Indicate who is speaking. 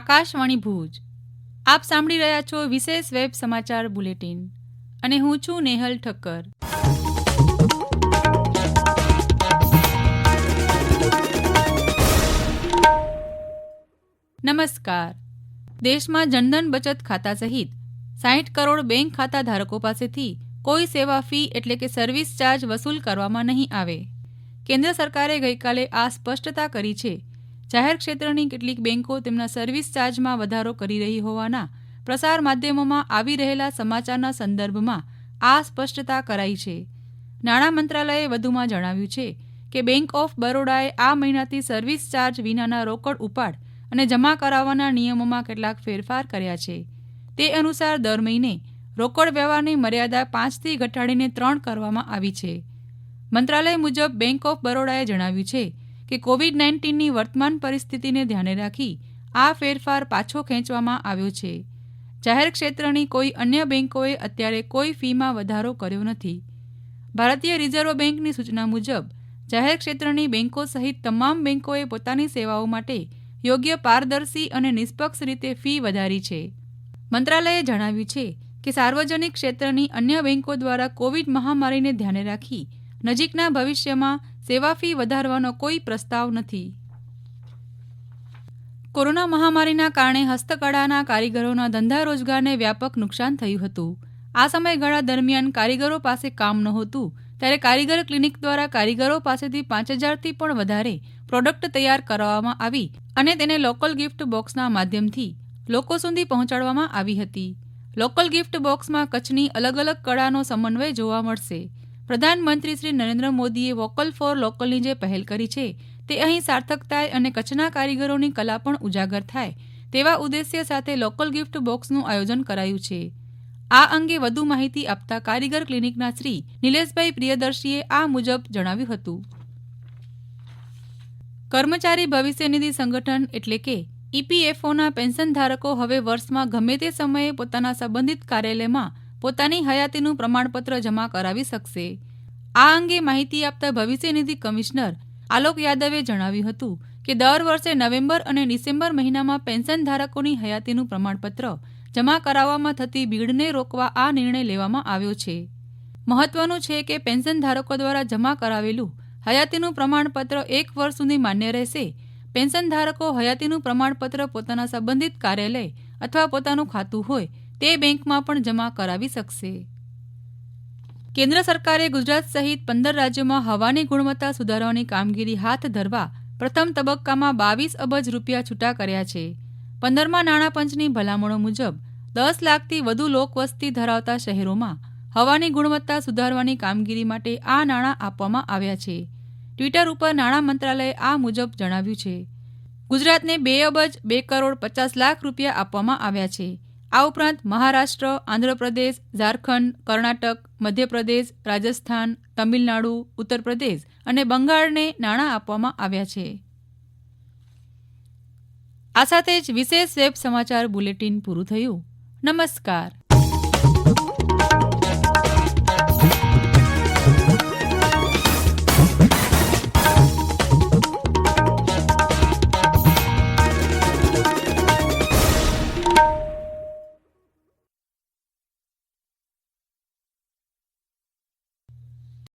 Speaker 1: આકાશવાણી ભુજ. આપ સાંભળી રહ્યા છો વિશેષ વેબ સમાચાર બુલેટિન અને હું છું નેહલ ઠક્કર. નમસ્કાર. દેશમાં જનધન બચત ખાતા સહિત 60 કરોડ બેંક ખાતા ધારકો પાસેથી કોઈ સેવા ફી એટલે કે સર્વિસ ચાર્જ વસૂલ કરવામાં નહીં આવે. કેન્દ્ર સરકારે ગઈકાલે આ સ્પષ્ટતા કરી છે. જાહેર ક્ષેત્રની કેટલીક બેંકો તેમના સર્વિસ ચાર્જમાં વધારો કરી રહી હોવાના પ્રસાર માધ્યમોમાં આવી રહેલા સમાચારના સંદર્ભમાં આ સ્પષ્ટતા કરાઈ છે. નાણાં મંત્રાલયે વધુમાં જણાવ્યું છે કે બેંક ઓફ બરોડાએ આ મહિનાથી સર્વિસ ચાર્જ વિનાના રોકડ ઉપાડ અને જમા કરાવવાના નિયમોમાં કેટલાક ફેરફાર કર્યા છે. તે અનુસાર દર મહિને રોકડ વ્યવહારની મર્યાદા 5થી ઘટાડીને 3 કરવામાં આવી છે. મંત્રાલય મુજબ બેંક ઓફ બરોડાએ જણાવ્યું છે કે કોવિડ-19ની વર્તમાન પરિસ્થિતિને ધ્યાને રાખી આ ફેરફાર પાછો ખેંચવામાં આવ્યો છે. જાહેર ક્ષેત્રની કોઈ અન્ય બેંકોએ અત્યારે કોઈ ફીમાં વધારો કર્યો નથી. ભારતીય રિઝર્વ બેંકની સૂચના મુજબ જાહેર ક્ષેત્રની બેંકો સહિત તમામ બેંકોએ પોતાની સેવાઓ માટે યોગ્ય પારદર્શી અને નિષ્પક્ષ રીતે ફી વધારી છે. મંત્રાલયે જણાવ્યું છે કે સાર્વજનિક ક્ષેત્રની અન્ય બેંકો દ્વારા કોવિડ મહામારીને ધ્યાને રાખી નજીકના ભવિષ્યમાં સેવા ફી વધારવાનો કોઈ પ્રસ્તાવ નથી. કોરોના મહામારીના કારણે હસ્તકળાના કારીગરોના ધંધા રોજગારને વ્યાપક નુકસાન થયું હતું. આ સમયગાળા દરમિયાન કારીગરો પાસે કામ નહોતું ત્યારે કારીગર ક્લિનિક દ્વારા કારીગરો પાસેથી 5,000થી પણ વધારે પ્રોડક્ટ તૈયાર કરવામાં આવી અને તેને લોકલ ગિફ્ટ બોક્સના માધ્યમથી લોકો સુધી પહોંચાડવામાં આવી હતી. લોકલ ગિફ્ટ બોક્સમાં કચ્છની અલગ અલગ કળાનો સમન્વય જોવા મળશે. પ્રધાનમંત્રી શ્રી નરેન્દ્ર મોદીએ વોકલ ફોર લોકલની જે પહેલ કરી છે તે અહીં સાર્થક થાય અને કચ્છના કારીગરોની કલા પણ ઉજાગર થાય તેવા ઉદ્દેશ્ય સાથે લોકલ ગિફ્ટ બોક્સનું આયોજન કરાયું છે. આ અંગે વધુ માહિતી આપતા કારીગર ક્લિનિકના શ્રી નિલેશભાઈ પ્રિયદર્શીએ આ મુજબ જણાવ્યું હતું. કર્મચારી ભવિષ્ય નિધિ સંગઠન એટલે કે ઈપીએફઓના પેન્શન ધારકો હવે વર્ષમાં ગમે તે સમયે પોતાના સંબંધિત કાર્યાલયમાં પોતાની હયાતીનું પ્રમાણપત્ર જમા કરાવી શકશે. આ અંગે માહિતી આપતા ભવિષ્ય નિધિ કમિશનર આલોક યાદવે જણાવ્યું હતું કે દર વર્ષે નવેમ્બર અને ડિસેમ્બર મહિનામાં પેન્શન ધારકોની હયાતીનું પ્રમાણપત્ર જમા કરાવવામાં થતી ભીડને રોકવા આ નિર્ણય લેવામાં આવ્યો છે. મહત્વનું છે કે પેન્શન ધારકો દ્વારા જમા કરાવેલું હયાતીનું પ્રમાણપત્ર 1 વર્ષ સુધી માન્ય રહેશે. પેન્શન ધારકો હયાતીનું પ્રમાણપત્ર પોતાના સંબંધિત કાર્યાલય અથવા પોતાનું ખાતું હોય તે બેંકમાં પણ જમા કરાવી શકશે. કેન્દ્ર સરકારે ગુજરાત સહિત 15 રાજ્યોમાં હવાની ગુણવત્તા સુધારવાની કામગીરી હાથ ધરવા પ્રથમ તબક્કામાં 22 અબજ રૂપિયા છૂટા કર્યા છે. 15મા નાણાં પંચની ભલામણો મુજબ 10 લાખથી વધુ લોકવસ્તી ધરાવતા શહેરોમાં હવાની ગુણવત્તા સુધારવાની કામગીરી માટે આ નાણાં આપવામાં આવ્યા છે. ટ્વિટર ઉપર નાણાં મંત્રાલયે આ મુજબ જણાવ્યું છે. ગુજરાતને 2 અબજ 2 કરોડ 50 લાખ રૂપિયા આપવામાં આવ્યા છે. આ ઉપરાંત મહારાષ્ટ્ર, આંધ્રપ્રદેશ, ઝારખંડ, કર્ણાટક, મધ્યપ્રદેશ, રાજસ્થાન, તમિલનાડુ, ઉત્તર પ્રદેશ અને બંગાળને નાણાં આપવામાં આવ્યા છે. આ સાથે જ વિશેષ વેબ સમાચાર બુલેટિન પૂરું થયું. નમસ્કાર.